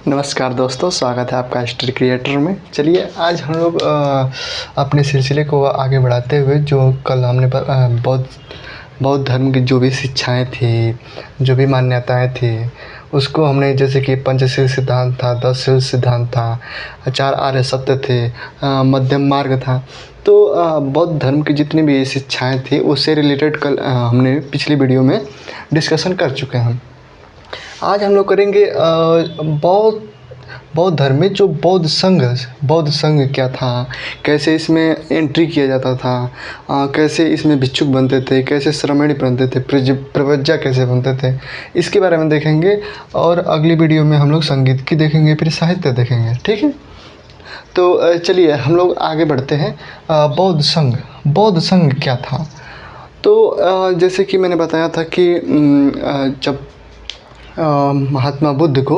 नमस्कार दोस्तों, स्वागत है आपका हिस्ट्री क्रिएटर में। चलिए आज हम लोग अपने सिलसिले को आगे बढ़ाते हुए जो कल हमने बौद्ध धर्म की जो भी शिक्षाएं थी, जो भी मान्यताएं थी, उसको हमने जैसे कि पंचशील सिद्धांत था, 10 शील सिद्धांत था, 4 आर्य सत्य थे, मध्यम मार्ग था। तो बौद्ध धर्म की जितनी भी शिक्षाएं थी उससे रिलेटेड कल हमने पिछली वीडियो में डिस्कशन कर चुके हैं। आज हम लोग करेंगे बौद्ध धर्म में जो बौद्ध संघ क्या था, कैसे इसमें एंट्री किया जाता था, कैसे इसमें भिक्षुक बनते थे, कैसे श्रमणी बनते थे, प्रव्रज्जा कैसे बनते थे, इसके बारे में देखेंगे। और अगली वीडियो में हम लोग संगीत की देखेंगे, फिर साहित्य देखेंगे। ठीक है, तो चलिए हम लोग आगे बढ़ते हैं। बौद्ध संघ क्या था? तो जैसे कि मैंने बताया था कि जब महात्मा बुद्ध को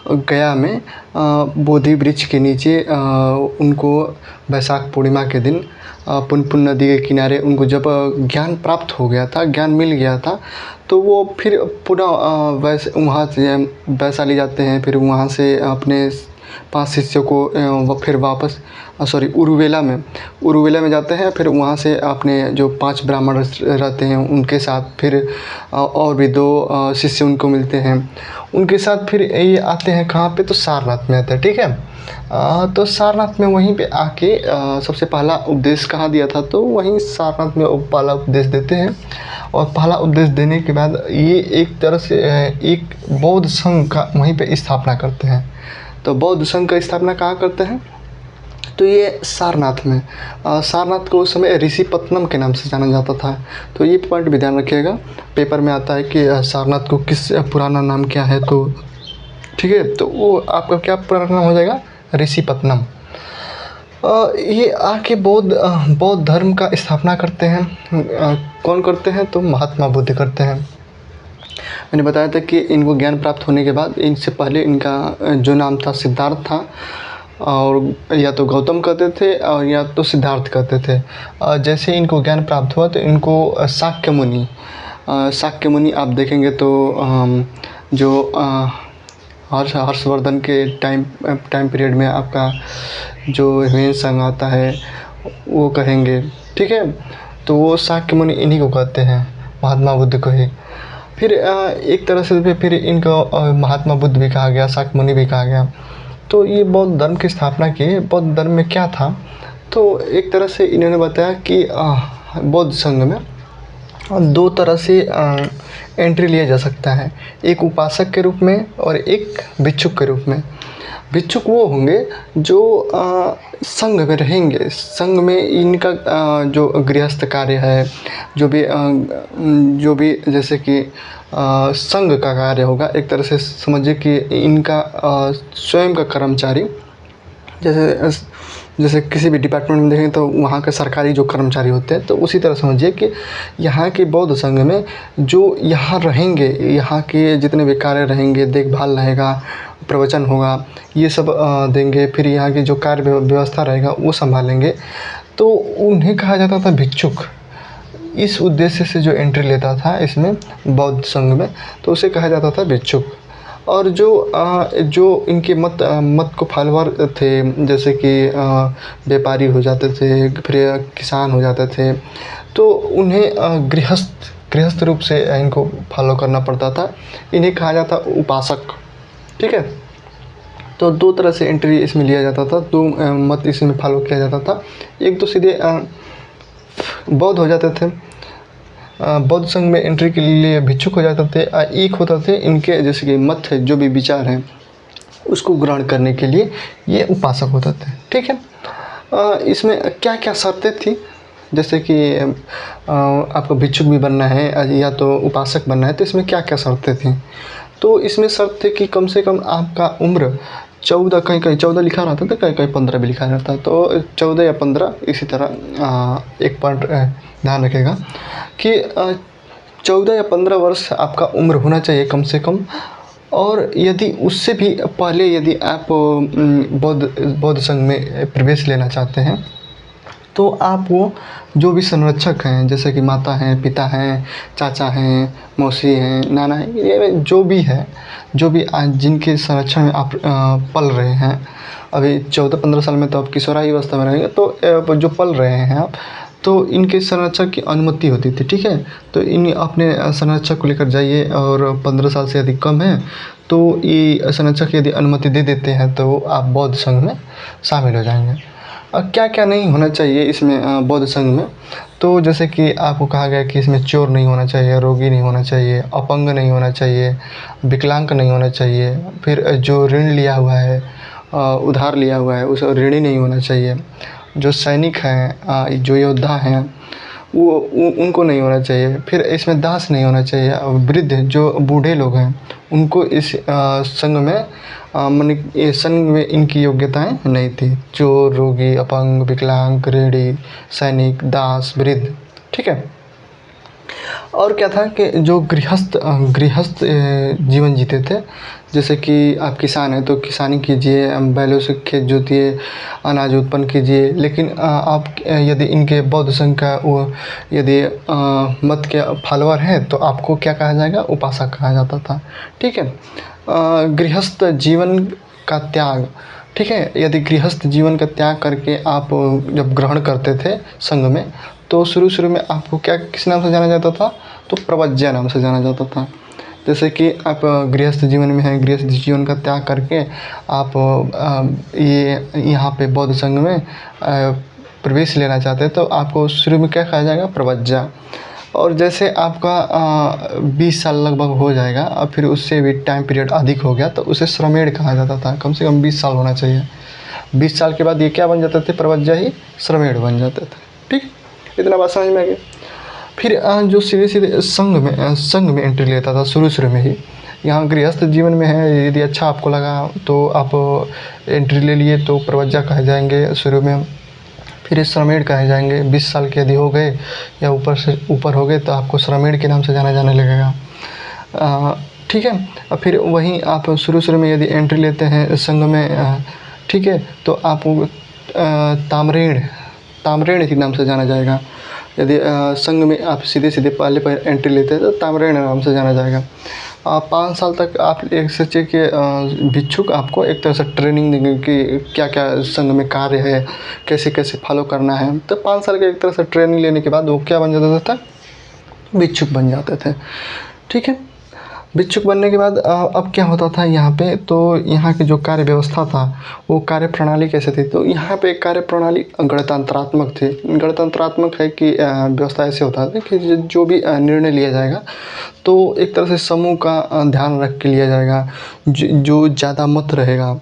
गया में बोधि वृक्ष के नीचे उनको वैशाख पूर्णिमा के दिन पुनपुन नदी के किनारे उनको जब ज्ञान प्राप्त हो गया था, ज्ञान मिल गया था, तो वो फिर पुनः वहाँ से वैशाली जाते हैं। फिर वहाँ से अपने 5 शिष्यों को वो फिर वापस उरुवेला में जाते हैं। फिर वहाँ से अपने जो 5 ब्राह्मण रहते हैं उनके साथ फिर और भी 2 शिष्य उनको मिलते हैं। उनके साथ फिर ये आते हैं कहाँ पे? तो सारनाथ में आते हैं। ठीक है, तो सारनाथ में वहीं पे आके सबसे पहला उपदेश कहाँ दिया था? तो वहीं सारनाथ में पहला उपदेश देते हैं। और पहला उपदेश देने के बाद ये एक तरह से एक बौद्ध संघ का वहीं पे स्थापना करते हैं। तो बौद्ध संघ का स्थापना कहाँ करते हैं? तो ये सारनाथ में। सारनाथ को उस समय ऋषिपत्तनम के नाम से जाना जाता था। तो ये पॉइंट भी ध्यान रखिएगा, पेपर में आता है कि सारनाथ को किस पुराना नाम क्या है। तो ठीक है, तो वो आपका क्या पुराना नाम हो जाएगा? ऋषिपत्तनम। ये आके बौद्ध धर्म का स्थापना करते हैं। कौन करते हैं? तो महात्मा बुद्ध करते हैं। मैंने बताया था कि इनको ज्ञान प्राप्त होने के बाद, इनसे पहले इनका जो नाम था सिद्धार्थ था, और या तो गौतम कहते थे और या तो सिद्धार्थ कहते थे। जैसे इनको ज्ञान प्राप्त हुआ तो इनको शाक्य मुनि आप देखेंगे तो जो हर्षवर्धन के टाइम पीरियड में आपका जो हिमयन संघ आता है वो कहेंगे। ठीक है, तो वो शाक्य मुनि इन्हीं को कहते हैं, महात्मा बुद्ध को ही। फिर एक तरह से फिर इनको महात्मा बुद्ध भी कहा गया, शाक्य मुनि भी कहा गया। तो ये बौद्ध धर्म की स्थापना की। बौद्ध धर्म में क्या था? तो एक तरह से इन्होंने बताया कि बौद्ध संघ में 2 तरह से एंट्री लिया जा सकता है, एक उपासक के रूप में और एक भिक्षुक के रूप में। भिक्षुक वो होंगे जो संघ में रहेंगे, संघ में इनका जो गृहस्थ कार्य है, जो भी जैसे कि संघ का कार्य होगा, एक तरह से समझिए कि इनका स्वयं का कर्मचारी, जैसे किसी भी डिपार्टमेंट में देखें तो वहाँ के सरकारी जो कर्मचारी होते हैं, तो उसी तरह समझिए कि यहाँ के बौद्ध संघ में जो यहाँ रहेंगे, यहाँ के जितने भी कार्य रहेंगे, देखभाल रहेगा, प्रवचन होगा, ये सब देंगे। फिर यहाँ की जो कार्य व्यवस्था रहेगा वो संभालेंगे, तो उन्हें कहा जाता था भिक्षुक। इस उद्देश्य से जो एंट्री लेता था इसमें बौद्ध संघ में, तो उसे कहा जाता था भिक्षुक। और जो इनके मत को फॉलोअर थे, जैसे कि व्यापारी हो जाते थे, फिर किसान हो जाते थे, तो उन्हें गृहस्थ रूप से इनको फॉलो करना पड़ता था। इन्हें कहा जाता उपासक। ठीक है, तो 2 तरह से एंट्री इसमें लिया जाता था, 2 मत इसमें फॉलो किया जाता था। एक तो सीधे बौद्ध हो जाते थे, बौद्ध संघ में एंट्री के लिए भिक्षुक हो जाते थे। एक होता थे इनके जैसे कि मत है, जो भी विचार हैं उसको ग्रहण करने के लिए ये उपासक होते थे। ठीक है, इसमें क्या क्या शर्तें थी? जैसे कि आपको भिक्षुक भी बनना है या तो उपासक बनना है, तो इसमें क्या क्या शर्तें थी? तो इसमें शर्त थे कि कम से कम आपका उम्र 14, कहीं 14 लिखा रहता था, कहीं 15 भी लिखा रहता। तो 14 या 15, इसी तरह एक पॉइंट ध्यान रखेगा कि 14 या 15 वर्ष आपका उम्र होना चाहिए कम से कम। और यदि उससे भी पहले यदि आप बौद्ध संघ में प्रवेश लेना चाहते हैं तो आप वो जो भी संरक्षक हैं, जैसे कि माता हैं, पिता हैं, चाचा हैं, मौसी हैं, नाना हैं, ये जो भी है, जो भी आज जिनके संरक्षण में आप पल रहे हैं, अभी 14-15 साल में तो आप किशोराई अवस्था में रहेंगे, तो जो पल रहे हैं आप, तो इनके संरक्षक की अनुमति होती थी, ठीक है। तो इन अपने संरक्षक को लेकर जाइए, और 15 साल से यदि कम है तो ये संरक्षक यदि अनुमति दे देते हैं तो आप बौद्ध संघ में शामिल हो जाएंगे। क्या क्या नहीं होना चाहिए इसमें बौद्ध संघ में, तो जैसे कि आपको कहा गया कि इसमें चोर नहीं होना चाहिए, रोगी नहीं होना चाहिए, अपंग नहीं होना चाहिए, विकलांग नहीं होना चाहिए, फिर जो ऋण लिया हुआ है, उधार लिया हुआ है, उस ऋणी नहीं होना चाहिए, जो सैनिक हैं, जो योद्धा हैं वो उनको नहीं होना चाहिए, फिर इसमें दास नहीं होना चाहिए, वृद्ध जो बूढ़े लोग हैं उनको इस संघ में माने ये संघ में इनकी योग्यताएं नहीं थी। चोर, रोगी, अपंग, विकलांग, ऋणी, सैनिक, दास, वृद्ध, ठीक है। और क्या था कि जो गृहस्थ जीवन जीते थे, जैसे कि आप किसान हैं तो किसानी कीजिए, बैलों से खेत जोतिए, अनाज उत्पन्न कीजिए, लेकिन आप यदि इनके बौद्ध संघ का वो यदि मत के फॉलोअर हैं तो आपको क्या कहा जाएगा, उपासक कहा जाता था, ठीक है। गृहस्थ जीवन का त्याग, ठीक है, यदि गृहस्थ जीवन का त्याग करके आप जब ग्रहण करते थे संघ में, तो शुरू में आपको क्या किस नाम से जाना जाता था, तो प्रवज्या नाम से जाना जाता था। जैसे कि आप गृहस्थ जीवन में हैं, गृहस्थ जीवन का त्याग करके आप ये यहाँ पे बौद्ध संघ में प्रवेश लेना चाहते हैं तो आपको शुरू में क्या कहा जाएगा, प्रवज्या। और जैसे आपका 20 साल लगभग हो जाएगा और फिर उससे भी टाइम पीरियड अधिक हो गया तो उसे श्रमेण कहा जाता था, कम से कम 20 साल होना चाहिए। 20 साल के बाद ये क्या बन जाते थे, प्रवज्या ही श्रमेण बन जाते थे, ठीक। इतना बात समझ में आ गया। फिर जो सीधे संघ में एंट्री लेता था शुरू में ही, यहाँ गृहस्थ जीवन में है, यदि अच्छा आपको लगा तो आप एंट्री ले लिए तो प्रवज्या कहे जाएंगे शुरू में, फिर श्रमेण कहे जाएंगे। 20 साल के यदि हो गए या ऊपर हो गए तो आपको श्रमेण के नाम से जाने लगेगा, ठीक है। और फिर वहीं आप शुरू में यदि एंट्री लेते हैं संघ में, ठीक है, तो आपको ताम्रेण के नाम से जाना जाएगा। यदि संघ में आप सीधे पहले पर एंट्री लेते हैं तो ताम्रेण नाम से जाना जाएगा। 5 साल तक आप एक सोचिए कि भिक्षुक आपको एक तरह से ट्रेनिंग देंगे कि क्या क्या संघ में कार्य है, कैसे कैसे फॉलो करना है। तो 5 साल के एक तरह से ट्रेनिंग लेने के बाद वो क्या बन जाता था, भिक्षुक बन जाते थे, ठीक है। भिक्षुक बनने के बाद अब क्या होता था यहाँ पे, तो यहाँ की जो कार्य व्यवस्था था वो कार्य प्रणाली कैसे थी, तो यहाँ पे कार्य प्रणाली गणतंत्रात्मक थी। गणतंत्रात्मक है कि व्यवस्था ऐसे होता है कि जो भी निर्णय लिया जाएगा तो एक तरह से समूह का ध्यान रख के लिया जाएगा। जो ज़्यादा मत रहेगा,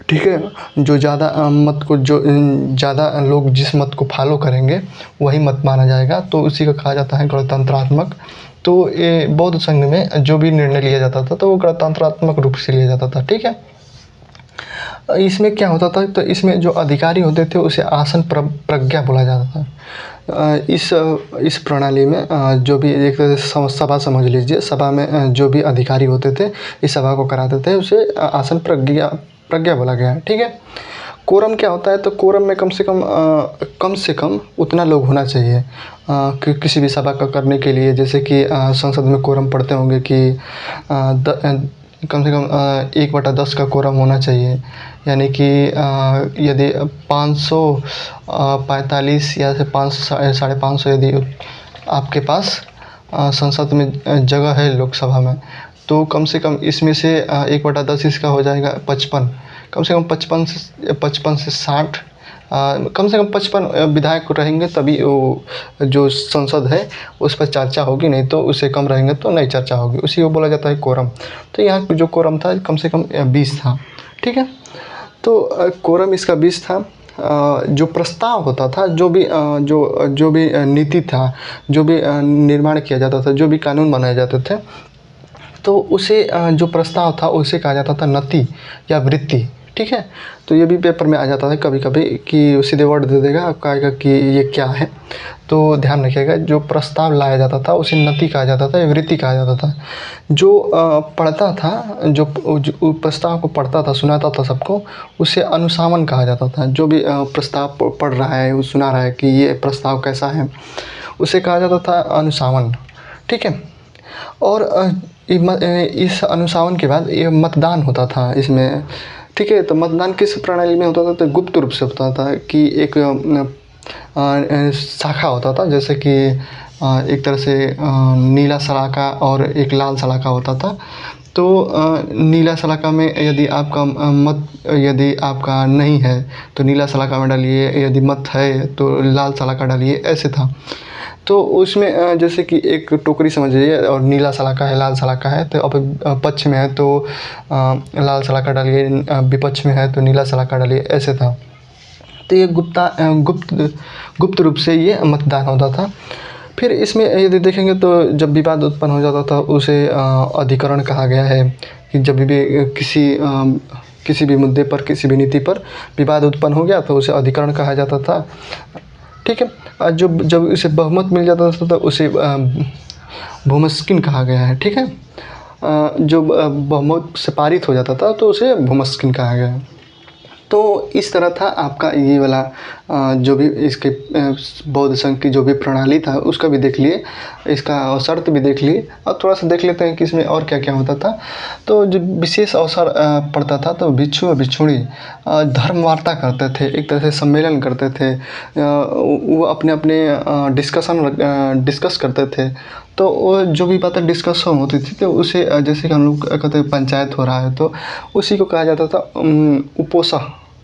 ठीक है, जो ज़्यादा मत को जो ज़्यादा लोग जिस मत को फॉलो करेंगे वही मत माना जाएगा, तो उसी को कहा जाता है गणतंत्रात्मक। तो ये बौद्ध संघ में जो भी निर्णय लिया जाता था तो वो गणतंत्रात्मक रूप से लिया जाता था, ठीक है। इसमें क्या होता था, तो इसमें जो अधिकारी होते थे उसे आसन प्रज्ञा बोला जाता था। इस प्रणाली में जो भी एक सभा समझ लीजिए, सभा में जो भी अधिकारी होते थे इस सभा को कराते थे उसे आसन प्रज्ञा बोला गया है, ठीक है। कोरम क्या होता है, तो कोरम में कम से कम उतना लोग होना चाहिए कि किसी भी सभा का करने के लिए। जैसे कि संसद में कोरम पढ़ते होंगे कि कम से कम 1/10 का कोरम होना चाहिए, यानी कि यदि 545 या से 500-550 यदि आपके पास संसद में जगह है लोकसभा में, तो कम से कम इसमें से 1/10 इसका हो जाएगा 55, कम से कम 55 से 60, कम से कम 55 विधायक रहेंगे तभी वो जो संसद है उस पर चर्चा होगी, नहीं तो उससे कम रहेंगे तो नहीं चर्चा होगी। उसी को बोला जाता है कोरम। तो यहाँ जो कोरम था कम से कम 20 था, ठीक है। तो कोरम इसका 20 था। जो प्रस्ताव होता था, जो भी नीति था, जो भी निर्माण किया जाता था, जो भी कानून बनाए जाते थे, तो उसे जो प्रस्ताव था उसे कहा जाता था नति या वृत्ति, ठीक है। तो ये भी पेपर में आ जाता है कभी कभी कि सीधे वर्ड दे देगा, आपको आएगा कि ये क्या है। तो ध्यान रखिएगा, जो प्रस्ताव लाया जाता था उसे नति कहा जाता था, वृत्ति कहा जाता था। जो पढ़ता था, जो प्रस्ताव को पढ़ता था, सुनाता था सबको, उसे अनुसामन कहा जाता था। जो भी प्रस्ताव पढ़ रहा है, वो सुना रहा है कि ये प्रस्ताव कैसा है, उसे कहा जाता था अनुसामन, ठीक है। और इस अनुसावन के बाद ये मतदान होता था इसमें, ठीक है। तो मतदान किस प्रणाली में होता था? तो गुप्त रूप से होता था कि एक शाखा होता था, जैसे कि एक तरह से नीला सलाका और एक लाल सलाका होता था। तो नीला सलाका में यदि आपका मत यदि आपका नहीं है तो नीला सलाका में डालिए, यदि मत है तो लाल सलाका डालिए, ऐसे था। तो उसमें जैसे कि एक टोकरी समझ लीजिए और नीला सलाका है, लाल सलाका है, तो अब पक्ष में है तो लाल सलाका डालिए, विपक्ष में है तो नीला सलाका डालिए, ऐसे था। तो ये गुप्त रूप से ये मतदान होता था। फिर इसमें यदि देखेंगे तो जब विवाद उत्पन्न हो जाता था उसे अधिकरण कहा गया है, कि जब भी किसी भी मुद्दे पर, किसी भी नीति पर विवाद उत्पन्न हो गया तो उसे अधिकरण कहा जाता था, ठीक है। जब उसे बहुमत मिल जाता था तो उसे भूमस्किन कहा गया है, ठीक है। जो बहुमत से पारित हो जाता था तो उसे भूमस्किन कहा गया है। तो इस तरह था आपका ये वाला जो भी इसके बौद्ध संघ की जो भी प्रणाली था उसका भी देख लिए, इसका शर्त भी देख लिए। और थोड़ा सा देख लेते हैं कि इसमें और क्या क्या होता था। तो जो विशेष अवसर पड़ता था तो भिक्षु और भिक्षुणी धर्म वार्ता करते थे, एक तरह से सम्मेलन करते थे, वो अपने अपने डिस्कस करते थे। तो वो जो भी बातें डिस्कशन होती थी तो उसे जैसे कि हम लोग कहते हैं पंचायत हो रहा है, तो उसी को कहा जाता था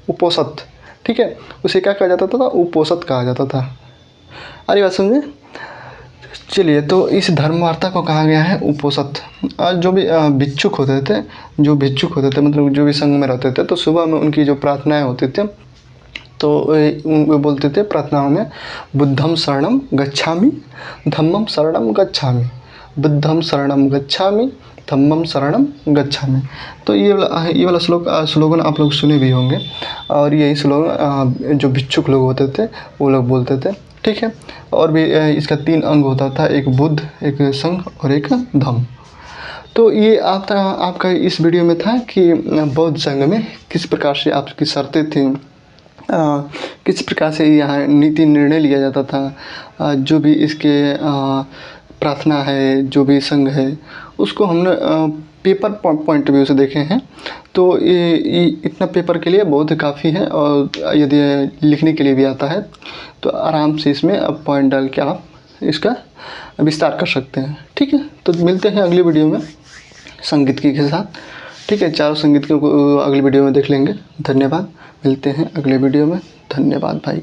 उपोषद, ठीक है। उसे क्या कहा जाता था? उपोषद कहा जाता था। अरे बात समझे? चलिए, तो इस धर्म वार्ता को कहा गया है उपोषद। जो भी भिक्षुक होते थे, मतलब जो भी संघ में रहते थे, तो सुबह में उनकी जो प्रार्थनाएं होती थी तो वो बोलते थे प्रार्थनाओं में, बुद्धम शरणम गच्छामि, धम्मम शरणम गच्छामि, बुद्धम शरणम गच्छामि, धम्मम शरणम गच्छामि। तो ये वाला स्लोगन आप लोग सुने भी होंगे, और यही स्लोगन जो भिक्षुक लोग होते थे वो लोग बोलते थे, ठीक है। और भी इसका 3 अंग होता था, एक बुद्ध, एक संघ और एक धम्म। तो ये आपका इस वीडियो में था कि बौद्ध संघ में किस प्रकार से आपकी शर्तें थीं, किस प्रकार से यहाँ नीति निर्णय लिया जाता था, जो भी इसके प्रार्थना है, जो भी संघ है, उसको हमने पेपर पॉइंट व्यू से देखे हैं। तो ये इतना पेपर के लिए बहुत काफ़ी है, और यदि लिखने के लिए भी आता है तो आराम से इसमें अब पॉइंट डाल के आप इसका विस्तार कर सकते हैं, ठीक है। तो मिलते हैं अगली वीडियो में संगीतकी के साथ, ठीक है। चारों संगीतकों को अगली वीडियो में देख लेंगे। धन्यवाद, मिलते हैं अगले वीडियो में। धन्यवाद भाई।